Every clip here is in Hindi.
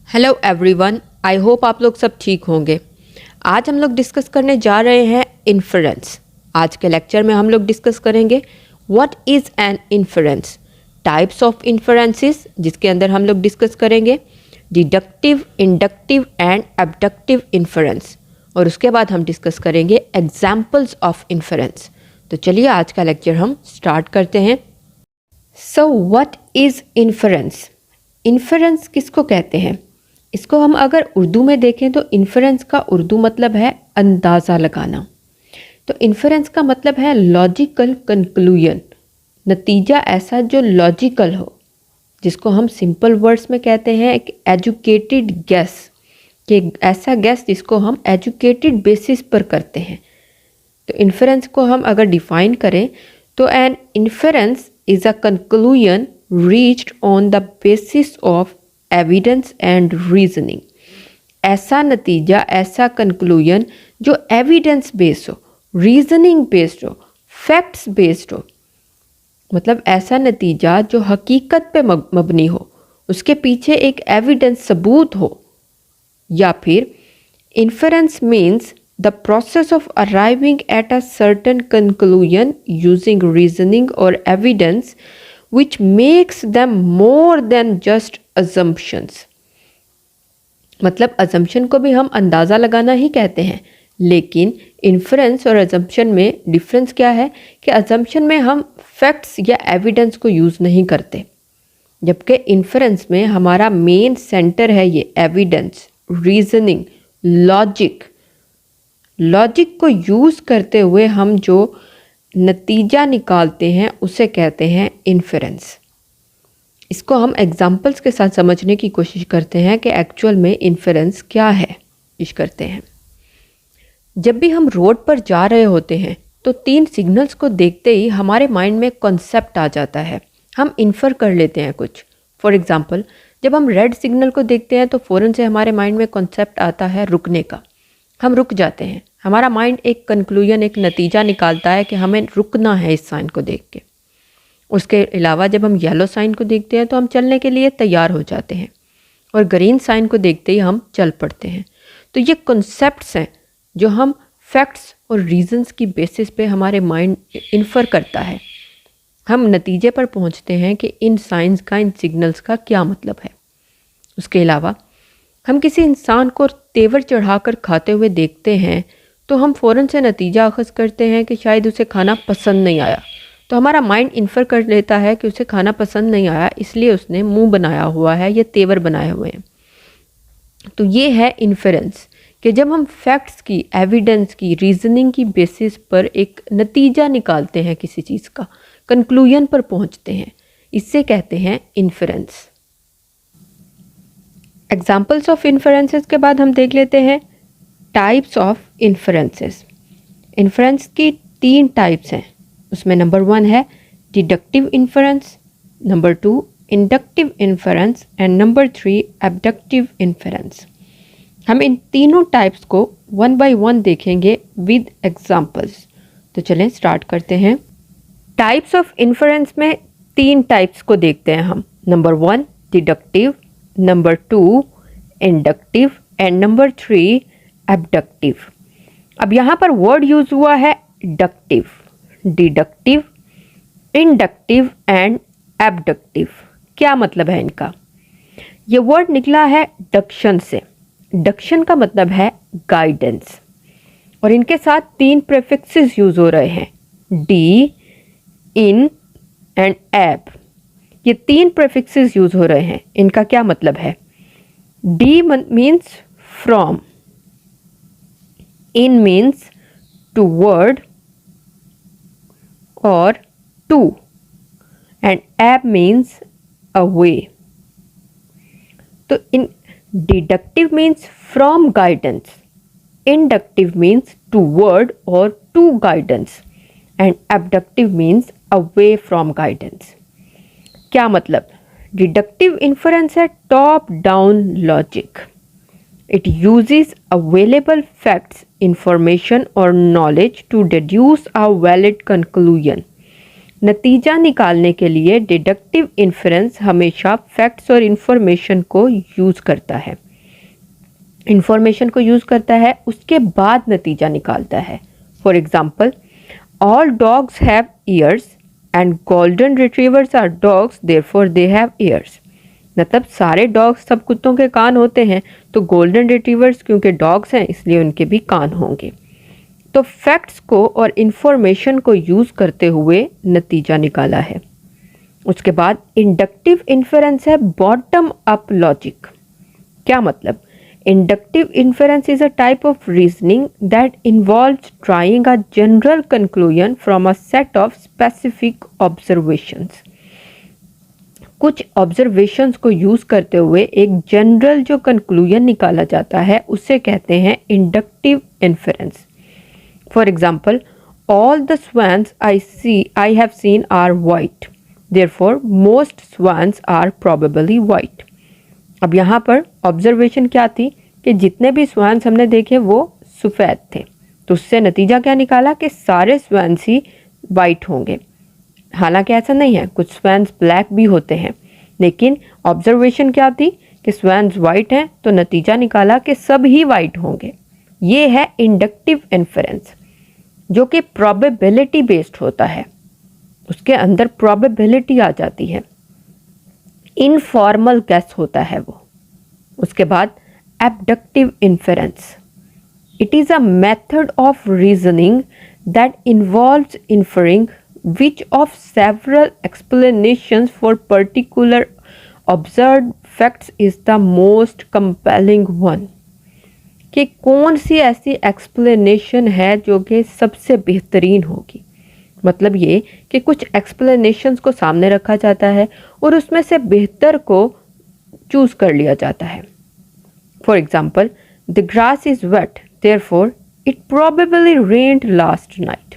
हेलो एवरीवन, आई होप आप लोग सब ठीक होंगे। आज हम लोग डिस्कस करने जा रहे हैं इन्फरेंस। आज के लेक्चर में हम लोग डिस्कस करेंगे what is an inference, types of inferences जिसके अंदर हम लोग डिस्कस करेंगे डिडक्टिव, इंडक्टिव एंड एबडक्टिव इन्फरेंस, और उसके बाद हम डिस्कस करेंगे एग्जाम्पल्स ऑफ इन्फरेंस। तो चलिए आज का लेक्चर हम स्टार्ट करते हैं। So what is inference? Inference किसको कहते हैं? इसको हम अगर उर्दू में देखें तो इन्फरेंस का उर्दू मतलब है अंदाज़ा लगाना। तो इन्फरेंस का मतलब है लॉजिकल कंक्लूजन, नतीजा ऐसा जो लॉजिकल हो, जिसको हम सिंपल वर्ड्स में कहते हैं एक एजुकेटेड गेस, कि ऐसा गेस जिसको हम एजुकेटेड बेसिस पर करते हैं। तो इन्फरेंस को हम अगर डिफाइन करें तो an inference is a conclusion reached on the basis of evidence and reasoning. ऐसा नतीजा, ऐसा कंक्लूजन जो एविडेंस बेस्ड हो, रीजनिंग बेस्ड हो, फैक्ट्स बेस्ड हो, मतलब ऐसा नतीजा जो हकीकत पे मबनी हो, उसके पीछे एक एविडेंस सबूत हो। या फिर inference means the process of arriving at a certain conclusion using reasoning और evidence which makes them more than just assumptions। मतलब assumption को भी हम अंदाज़ा लगाना ही कहते हैं, लेकिन inference और assumption में डिफरेंस क्या है कि assumption में हम facts या evidence को यूज़ नहीं करते, जबकि inference में हमारा मेन सेंटर है ये evidence, reasoning, लॉजिक को यूज़ करते हुए हम जो नतीजा निकालते हैं उसे कहते हैं इन्फरेंस। इसको हम एग्जाम्पल्स के साथ समझने की कोशिश करते हैं कि एक्चुअल में इन्फरेंस क्या है। कोशिश करते हैं, जब भी हम रोड पर जा रहे होते हैं तो 3 सिग्नल्स को देखते ही हमारे माइंड में कॉन्सेप्ट आ जाता है, हम इन्फर कर लेते हैं कुछ। फॉर एग्जाम्पल, जब हम रेड सिग्नल को देखते हैं तो फ़ौरन से हमारे माइंड में कॉन्सेप्ट आता है रुकने का, हम रुक जाते हैं। हमारा माइंड एक कंक्लूजन, एक नतीजा निकालता है कि हमें रुकना है इस साइन को देख के। उसके अलावा जब हम येलो साइन को देखते हैं तो हम चलने के लिए तैयार हो जाते हैं, और ग्रीन साइन को देखते ही हम चल पड़ते हैं। तो ये कॉन्सेप्ट्स हैं जो हम फैक्ट्स और रीजंस की बेसिस पे हमारे माइंड इन्फर करता है। हम नतीजे पर पहुंचते हैं कि इन साइंस का, इन सिग्नल्स का क्या मतलब है। उसके अलावा हम किसी इंसान को तेवर चढ़ाकर खाते हुए देखते हैं तो हम फ़ौरन से नतीजा अखज़ करते हैं कि शायद उसे खाना पसंद नहीं आया। तो हमारा माइंड इन्फर कर लेता है कि उसे खाना पसंद नहीं आया, इसलिए उसने मुंह बनाया हुआ है या तेवर बनाए हुए हैं। तो ये है इन्फरेंस, कि जब हम फैक्ट्स की, एविडेंस की, रीजनिंग की बेसिस पर एक नतीजा निकालते हैं, किसी चीज़ का कंक्लूजन पर पहुंचते हैं, इससे कहते हैं इन्फरेंस। एग्जाम्पल्स ऑफ इन्फरेंसेस के बाद हम देख लेते हैं टाइप्स ऑफ इन्फरेंसेस। इन्फरेंस की 3 टाइप्स हैं। उसमें नंबर 1 है deductive inference, number 2 inductive inference and number 3 abductive inference. हम इन तीनों टाइप्स को 1 बाय 1 देखेंगे विद एग्जाम्पल्स। तो चलें स्टार्ट करते हैं। टाइप्स ऑफ इन्फरेंस में 3 टाइप्स को देखते हैं हम। Number 1 deductive, number 2 inductive and number 3 एबडक्टिव। अब यहाँ पर वर्ड यूज हुआ है डक्टिव, डिडक्टिव, इंडक्टिव एंड एबडक्टिव। क्या मतलब है इनका? ये वर्ड निकला है डक्शन से। डक्शन का मतलब है गाइडेंस, और इनके साथ 3 प्रीफिक्सेस यूज हो रहे हैं, डी, इन एंड एब। ये 3 प्रीफिक्सेस यूज हो रहे हैं। इनका क्या मतलब है? D means from, in means toward or to, and ab means away। तो in deductive means from guidance, inductive means toward or to guidance, and abductive means away from guidance। क्या मतलब? डिडक्टिव इन्फरेंस है top down logic. It uses available facts, information or knowledge to deduce a valid conclusion। नतीजा निकालने के लिए डिडक्टिव इन्फरेंस हमेशा फैक्ट्स और इंफॉर्मेशन को यूज़ करता है। इंफॉर्मेशन को यूज़ करता है, उसके बाद नतीजा निकालता है। For example, all dogs have ears and golden retrievers are dogs, therefore they have ears. मतलब सारे डॉग्स, सब कुत्तों के कान होते हैं, तो गोल्डन रिट्रीवर्स क्योंकि डॉग्स हैं इसलिए उनके भी कान होंगे। तो फैक्ट्स को और इंफॉर्मेशन को यूज़ करते हुए नतीजा निकाला है। उसके बाद इंडक्टिव इन्फरेंस है बॉटम अप लॉजिक। क्या मतलब? Inductive inference is a type of reasoning that involves drawing a general conclusion from a set of specific observations. कुछ ऑब्जर्वेशंस को यूज करते हुए एक जनरल जो कंक्लूजन निकाला जाता है उसे कहते हैं inductive inference. For example, all the swans I have seen are white, therefore most swans are probably white। अब यहाँ पर ऑब्जर्वेशन क्या थी कि जितने भी swans हमने देखे वो सफ़ेद थे, तो उससे नतीजा क्या निकाला कि सारे swans ही वाइट होंगे। हालांकि ऐसा नहीं है, कुछ swans ब्लैक भी होते हैं, लेकिन ऑब्जर्वेशन क्या थी कि swans वाइट हैं, तो नतीजा निकाला कि सब ही वाइट होंगे। ये है इंडक्टिव इन्फरेंस, जो कि प्रोबेबिलिटी बेस्ड होता है, उसके अंदर प्रोबेबिलिटी आ जाती है, इनफॉर्मल गेस होता है वो। उसके बाद abductive inference, it is a method of reasoning that involves inferring which of several explanations for particular observed facts is the most compelling one। कि कौन सी ऐसी एक्सप्लेनेशन है जो कि सबसे बेहतरीन होगी। मतलब ये कि कुछ एक्सप्लेनेशंस को सामने रखा जाता है और उसमें से बेहतर को चूज कर लिया जाता है। For example, the grass is wet, therefore it probably rained last night.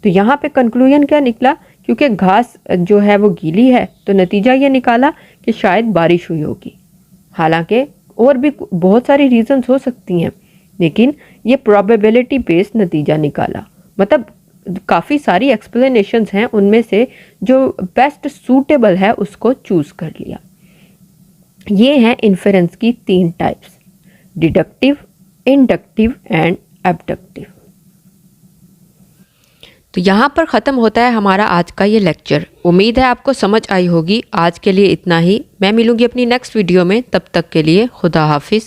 तो यहाँ पे कंक्लूजन क्या निकला? क्योंकि घास जो है वो गीली है, तो नतीजा ये निकाला कि शायद बारिश हुई होगी। हालांकि और भी बहुत सारी रीजंस हो सकती हैं, लेकिन ये प्रोबेबिलिटी बेस्ड नतीजा निकाला। मतलब काफ़ी सारी एक्सप्लेनेशंस हैं, उनमें से जो बेस्ट सूटेबल है उसको चूज़ कर लिया। ये हैं इन्फरेंस की 3 टाइप्स: डिडक्टिव, इंडक्टिव एंड एबडक्टिव। तो यहाँ पर ख़त्म होता है हमारा आज का ये लेक्चर। उम्मीद है आपको समझ आई होगी। आज के लिए इतना ही। मैं मिलूँगी अपनी नेक्स्ट वीडियो में, तब तक के लिए खुदा हाफिज़।